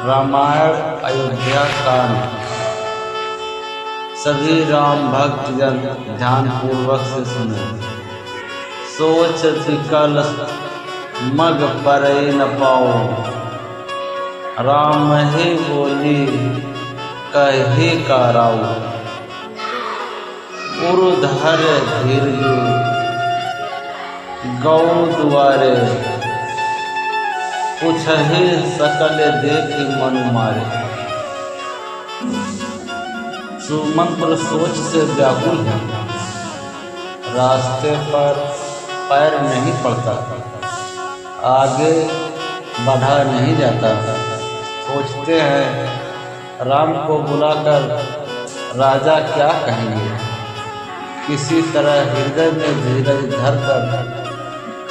रामायण अयोध्या कांड। सभी राम भक्त जन ध्यान पूर्वक से सुने। सोच विकल मग परे न पाओ, राम ही बोली कहे का राव। उरुधर धीरजु गौ दुआरे, पूछहि सकल देख मन मारे। सुमंत्र सोच से व्याकुल है, रास्ते पर पैर नहीं पड़ता, आगे बढ़ा नहीं जाता। सोचते हैं राम को बुलाकर राजा क्या कहेंगे। किसी तरह हृदय में धीरज धरकर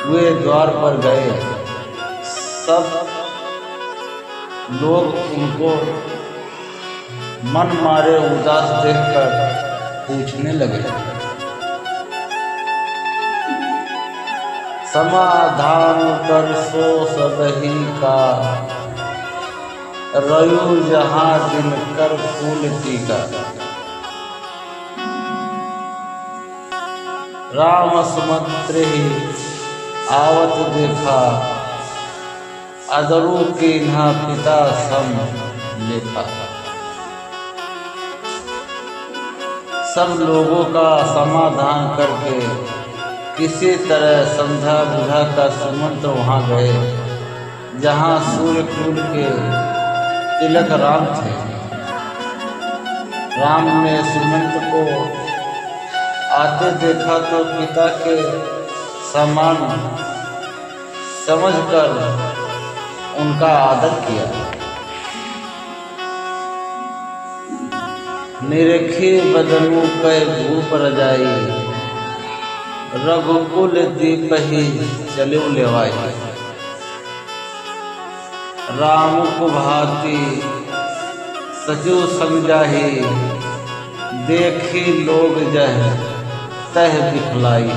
वे द्वार पर गए। सब लोग उनको मन मारे उदास देखकर पूछने लगे। समाधान कर सो सबही का, रयु जहाँ दिन कर फूल टीका। राम सुमंत्र ही आवत देखा, अदरु के ना पिता सम लेखा। सब लोगों का समाधान करके किसी तरह समझा बुझा कर सुमंत्र वहाँ गए जहाँ सूर्यकुल के तिलक राम थे। राम ने सुमंत्र को आते देखा तो पिता के समान समझकर उनका आदर किया। निरखे बदनु कै भूप रजाई, रघुकुल दीप ही चलो लेवाई। राम को भांति सजो समझाही, देखी लोग जह तह दिखलाई।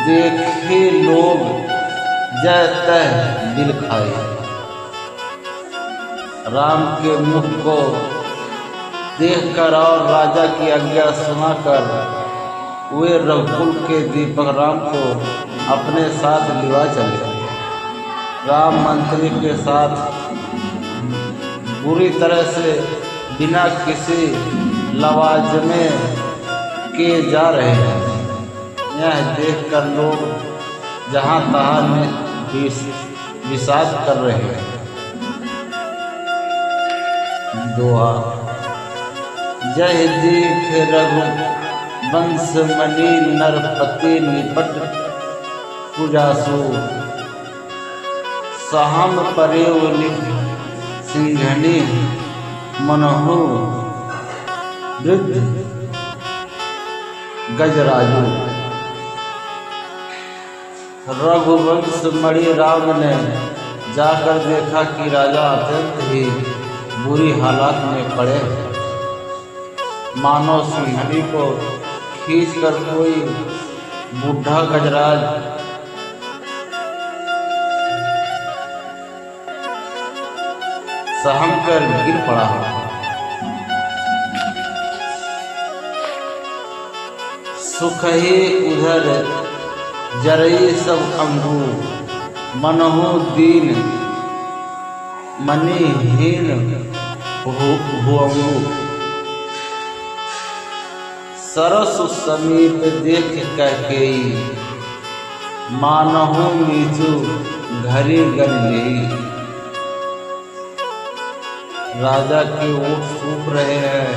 देखे लोग जय तह दिल खाए। राम के मुख को देखकर और राजा की आज्ञा सुनाकर वे रघुकुल के दीपक राम को अपने साथ लिवा चले। राम मंत्री के साथ बुरी तरह से बिना किसी लवाजमे के जा रहे हैं। यह देखकर लोग जहाँ तहाँ में विषाद कर रहे हैं। दोहा। जय देख रघु वंश मणि नरपति निपट पुजासु, सहम परेव लिख सिंघनी मनहु वृद्ध गजराजु। रघुवंश मणि राम ने जाकर देखा कि राजा अत्यंत ही बुरी हालात में पड़े हैं। मानो सिंघनी को खींचकर कोई बूढ़ा गजराज सहम कर गिर पड़ा है। सुख ही उधर जरई सब अंगू, मनहु दीन मनिहीन हुअंगू। सरस समीप देख कहकेई, मानहु नीचू घरी गन लेई। राजा के ओठ सूख रहे हैं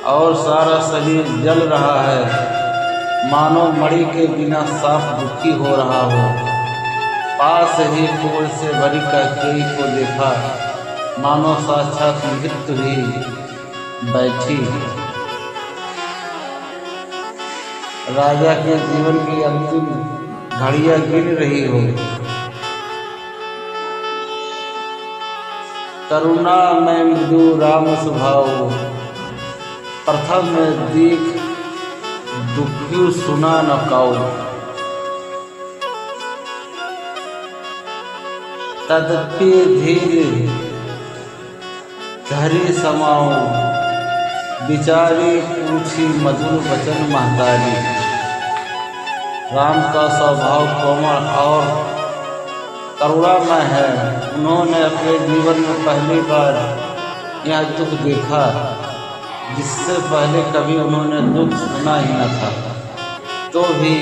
और सारा शरीर जल रहा है, मानो मणि के बिना साफ दुखी हो रहा हो। पास ही फूल से भरी कैकेयी को देखा, मानो साक्षात मृत्यु ही बैठी। राजा के जीवन की अंतिम घड़ियां गिन रही हो। करुणा में मृदु राम स्वभाव, प्रथम में दीख दुखियो सुना न काऊ। तदपि धीर धरी समाओ, बिचारी पूछी मधुर वचन महतारी। राम का स्वभाव कोमल और करुणामय है। उन्होंने अपने जीवन में पहली बार यह दुख देखा, जिससे पहले कभी उन्होंने दुख सुना ही न था। तो भी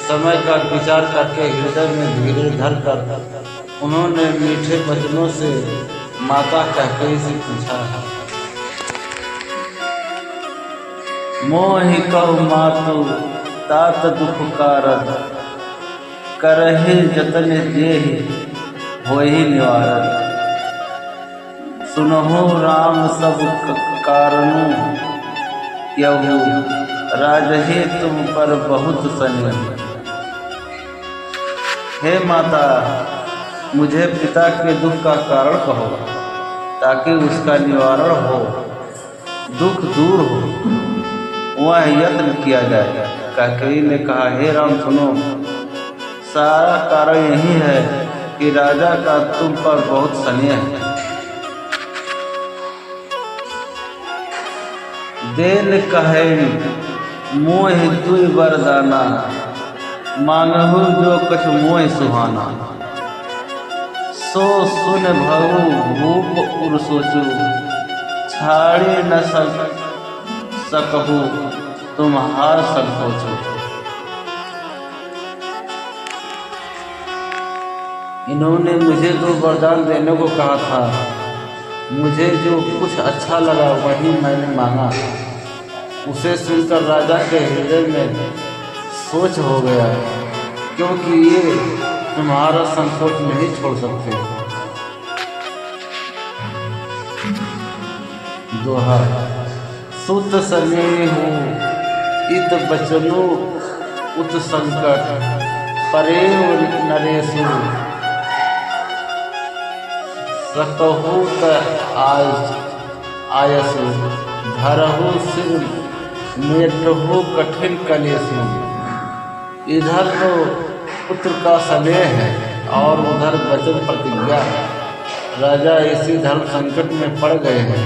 समय का विचार करके हृदय में धीरे धर कर उन्होंने मीठे वचनों से माता कैकेयी से पूछा, मोहि कहु मातु तात दुख कारक, करहि जतन जेहि होहि निवारक। सुनहु राम सब कारणु, यहु राजहि तुम पर बहुत स्नेह। हे माता, मुझे पिता के दुख का कारण कहो, ताकि उसका निवारण हो, दुख दूर हो, वह यत्न किया जाए। कैकेयी ने कहा, हे राम सुनो, सारा कारण यही है कि राजा का तुम पर बहुत स्नेह है। देन कहे मोहि दुई वरदाना, मांगहु जो कछ मोहि सुहाना। सो सुन भऊ भूप उर सोचू, छाड़ी न सकहु तुम्हार संकोचो। इन्होंने मुझे तो वरदान देने को कहा था, मुझे जो कुछ अच्छा लगा वही मैंने मांगा। उसे सुनकर राजा के हृदय में सोच हो गया, क्योंकि ये तुम्हारा संकोच नहीं छोड़ सकते। दोहा। सुत स्नेहु इत बचनु उत संकट, परेव नरेशु सकहु त आयसु। धरहु सिर मेटहु कठिन कलेशु। इधर तो पुत्र का स्नेह है और उधर वचन प्रतिज्ञा। राजा इसी धर्म संकट में पड़ गए हैं।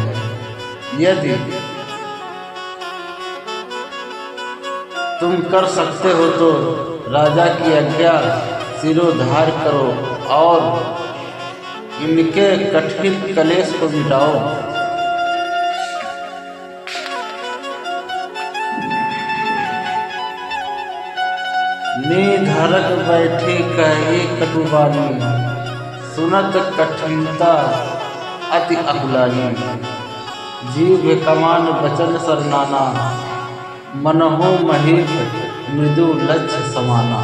यदि तुम कर सकते हो तो राजा की आज्ञा सिरोधार करो और इनके कठिन कलेश को मिटाओ। निधरक बैठी कही कटुबानी, सुनत कठिनता अति अकुलानी। जीव कमान बचन सरनाना, मनहु महीप मृदु लक्ष्य समाना।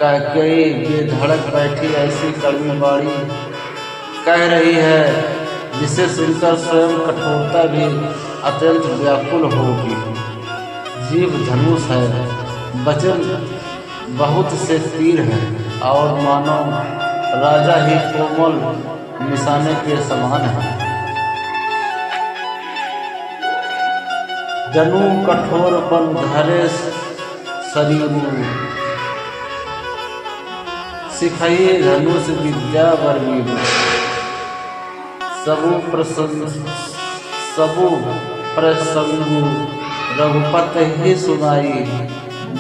कैकेयी बेधड़क बैठी ऐसी कड़वी बाणी कह रही है, जिसे सुनकर स्वयं कठोरता भी अत्यंत व्याकुल होगी। जीव धनुष है, वचन बहुत से तीर है और मानो राजा ही कोमल निशाने के समान है। जनु कठोर बन धरे शरीरु, सिखाइए धनुष विद्या बरवीरु। सबु प्रसंगु रघुपति ही सुनाई,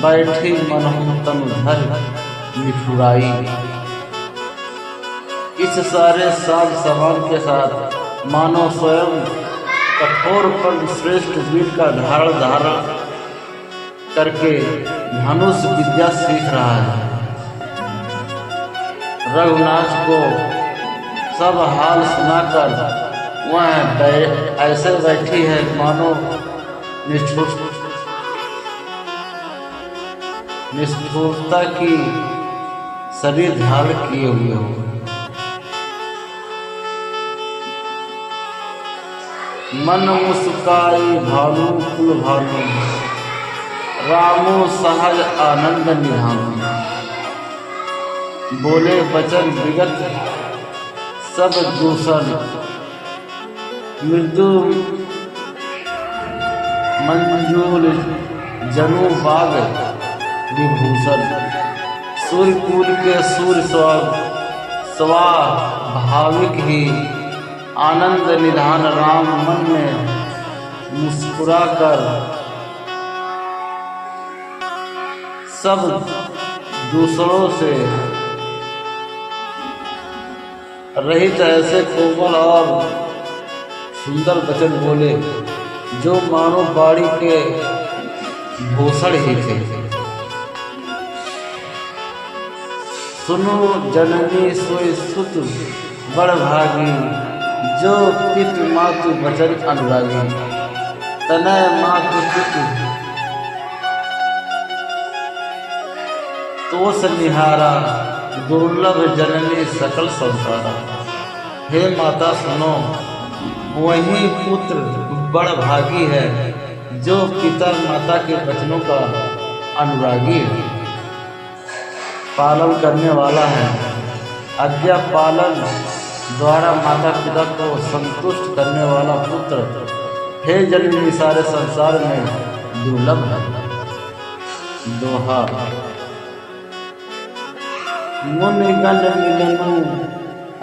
बैठी मनहु तनु धर निठुराई। इस सारे साज समान के साथ मानो स्वयं कठोर पर श्रेष्ठ वीर का धारण करके धनुष विद्या सीख रहा है। रघुनाथ को सब हाल सुनाकर वह ऐसे बैठी है मानो निष्ठुरता की शरीर धारण किए हुए हो। मन मुस्काई भानु कुल भानु, रामो सहज आनंद निधानु। बोले वचन विगत सब दूषण, मृदु मंजूल जनु बाग विभूषण। सूर्यकुल के सूर्य स्वाभाविक ही आनंद निधान राम मन में मुस्कुरा कर सब दूसरों से रहित ऐसे कोमल और सुंदर वचन बोले जो मानो बाड़ी के भूषण ही थे। सुनो जननी सोई सुत बड़ भागी, जो पित मातु वचन अनुरागी। तनय मातु पितु तोष निहारा, दुर्लभ जननी सकल संसारा। हे माता सुनो, वही पुत्र बड़ भागी है जो पिता माता के वचनों का अनुरागी है, पालन करने वाला है। आज्ञा पालन द्वारा माता पिता को संतुष्ट करने वाला पुत्र हे जननी सारे संसार में दुर्लभ है। दोहा। मुनिगण मिलनु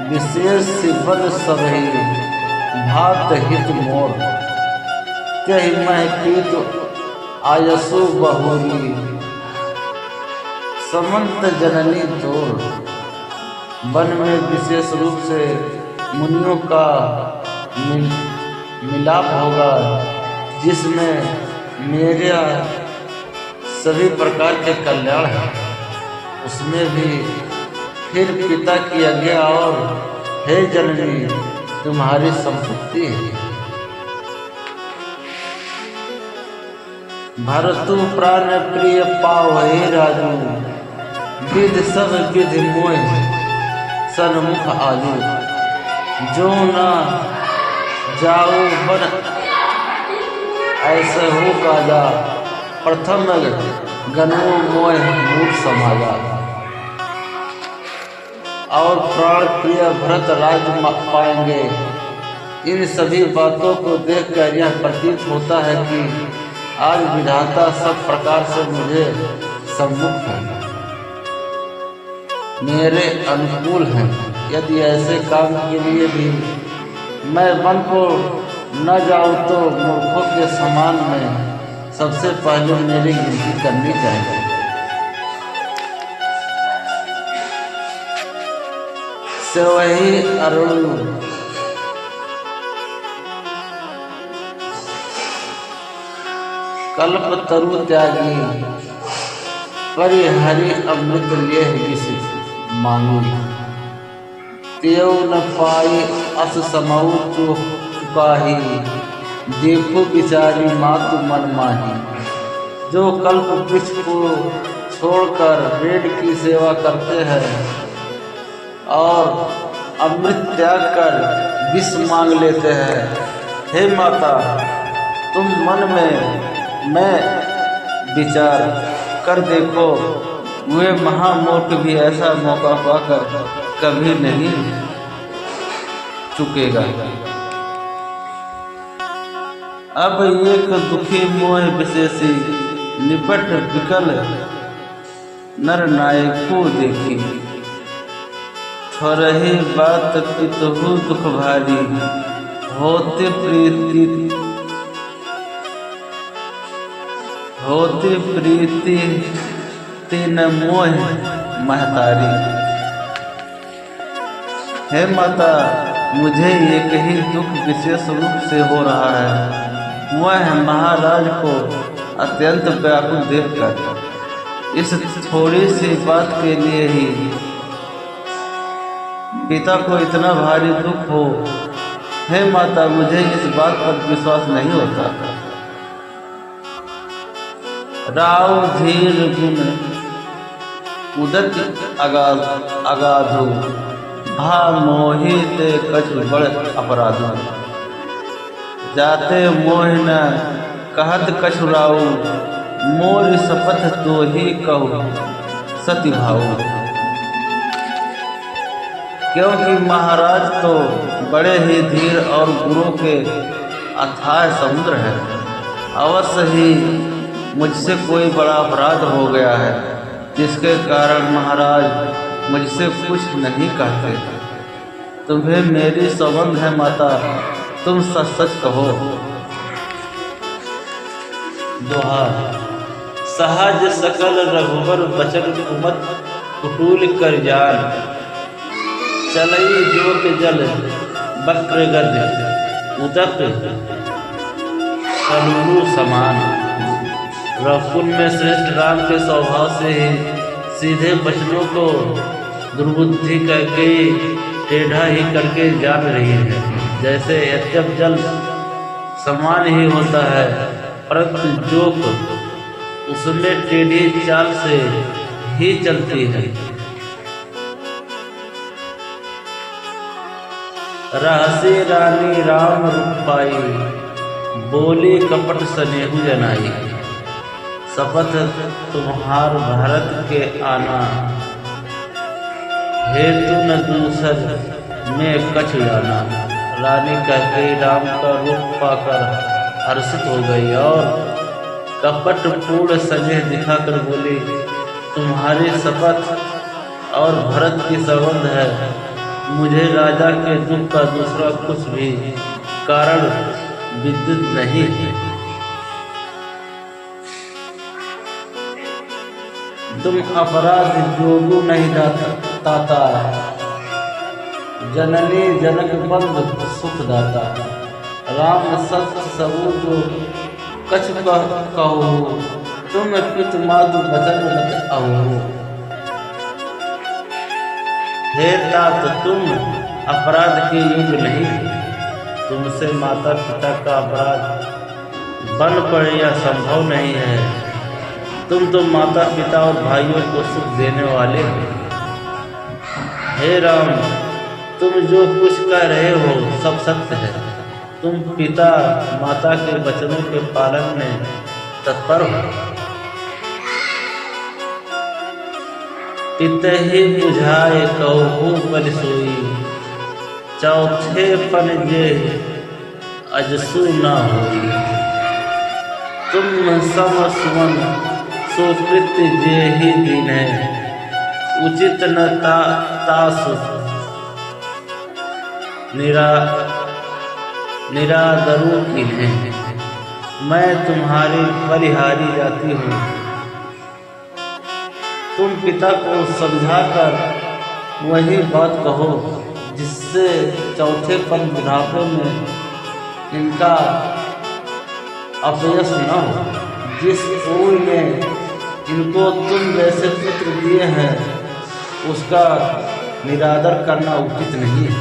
विशेष बन सबहि, भात हित मोर। कहि मह कीत आयसु बहुरी, समंत जननी तोर। वन में विशेष रूप से मुनियों का मिलाप होगा, जिसमें मेरा सभी प्रकार के कल्याण है। उसमें भी फिर पिता की आज्ञा और हे जननी तुम्हारी संपत्ति है। भरतु प्राण प्रिय पाव हे राजू, विध सब विधि मोह सन्मुख आजू। जो न जाओ बन ऐसे हो काजा, प्रथम गनो मोह मूढ़ समाजा। और प्राण प्रिय भरत राज पाएंगे। इन सभी बातों को देखकर यह प्रतीत होता है कि आज विधाता सब प्रकार से मुझे सम्मुख है, मेरे अनुकूल हैं। यदि ऐसे काम के लिए भी मैं वन को न जाऊं तो मूर्खों के समान में सबसे पहले मेरी गिनती करनी चाहिए। से वही अरुण कल्प तरु त्यागी, परिहरि अमृत लेह विष मांगू। तेव न पाई अस समऊ चुकाही, देखो बिचारी मातु मन माही। जो कल्प वृक्ष को छोड़कर पेड़ की सेवा करते हैं और अमृत त्याग कर विष मांग लेते हैं। हे माता, तुम मन में मैं विचार कर देखो, वे महामूर्ख भी ऐसा मौका पाकर कभी नहीं चुकेगा। अब एक दुखी मोह विशेषी, निपट विकल नर नायको देखी। थोरही बात पितहु दुख भारी, होते प्रीति तीन मोह महतारी। हे माता, मुझे एक ही दुख विशेष रूप से हो रहा है, वह महाराज को अत्यंत व्याकुल देखकर। इस थोड़ी सी बात के लिए ही पिता को इतना भारी दुख हो। हे माता, मुझे इस बात पर विश्वास नहीं होता। राव धीर गुण उदत अगाधु, भा मोहित कछु बड़ अपराधु। जाते मोह न कहत कछु राऊ, मोर शपथ तो ही कहू सती भाऊ। क्योंकि महाराज तो बड़े ही धीर और गुरु के अथाह समुद्र है, अवश्य ही मुझसे कोई बड़ा अपराध हो गया है, जिसके कारण महाराज मुझसे कुछ नहीं कहते। तुम्हें मेरी सौगंध है माता, तुम सच सच कहो। दोहा। सहज सकल रघुबर बचन कुमत कुटूल कर जान, चलई जोत जल वक्र गद उदक सलूलु समान। रघुकुल में श्रेष्ठ राम के स्वभाव से ही सीधे वचनों को दुर्बुद्धि करके टेढ़ा ही करके जान रही है। जैसे यद्यप जल समान ही होता है, परंतु जोक उसमें टेढ़ी चाल से ही चलती है। रहसी रानी राम रूप पाई, बोली कपट स्नेहु जनाई। शपथ तुम्हार भारत के आना, हेतु न दूसर में कछ जाना। रानी कहते राम का रूप पाकर हर्षित हो गई और कपट पूर्ण स्नेह दिखाकर बोली, तुम्हारी शपथ और भरत की सौगंध है, मुझे राजा के दुख का दूसरा कुछ भी कारण विद्युत नहीं है। तुम अपराध जोगु नहीं दाता, जननी जनक बंद सुख दाता। राम सत्य सबूत कछ कहो, तुम पित मातु बचन मत अहो। हे तात तुम अपराध के युग नहीं, तुमसे माता पिता का अपराध बन पड़े या संभव नहीं है। तुम तो माता पिता और भाइयों को सुख देने वाले हो। हे राम, तुम जो कुछ कह रहे हो सब सत्य है। तुम पिता माता के वचनों के पालन में तत्पर हो। पित ही बुझाए कहू बल सोई, चौथे पन जे अजसु न होई। तुम सम सुमन सुकृत जे ही दिन है, उचित न तासु निरादरू किन्हें। मैं तुम्हारी बलिहारी जाती हूँ। तुम पिता को समझाकर वही बात कहो जिससे चौथे पन बुढ़ापे में इनका अपयश न हो। जिस फूल ने इनको तुम जैसे पुत्र दिए हैं, उसका निरादर करना उचित नहीं है।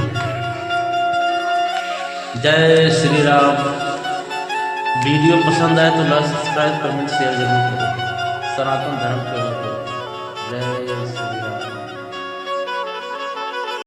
जय श्री राम। वीडियो पसंद आए तो लाइक सब्सक्राइब कमेंट शेयर जरूर करो। सनातन धर्म के जय श्री राम।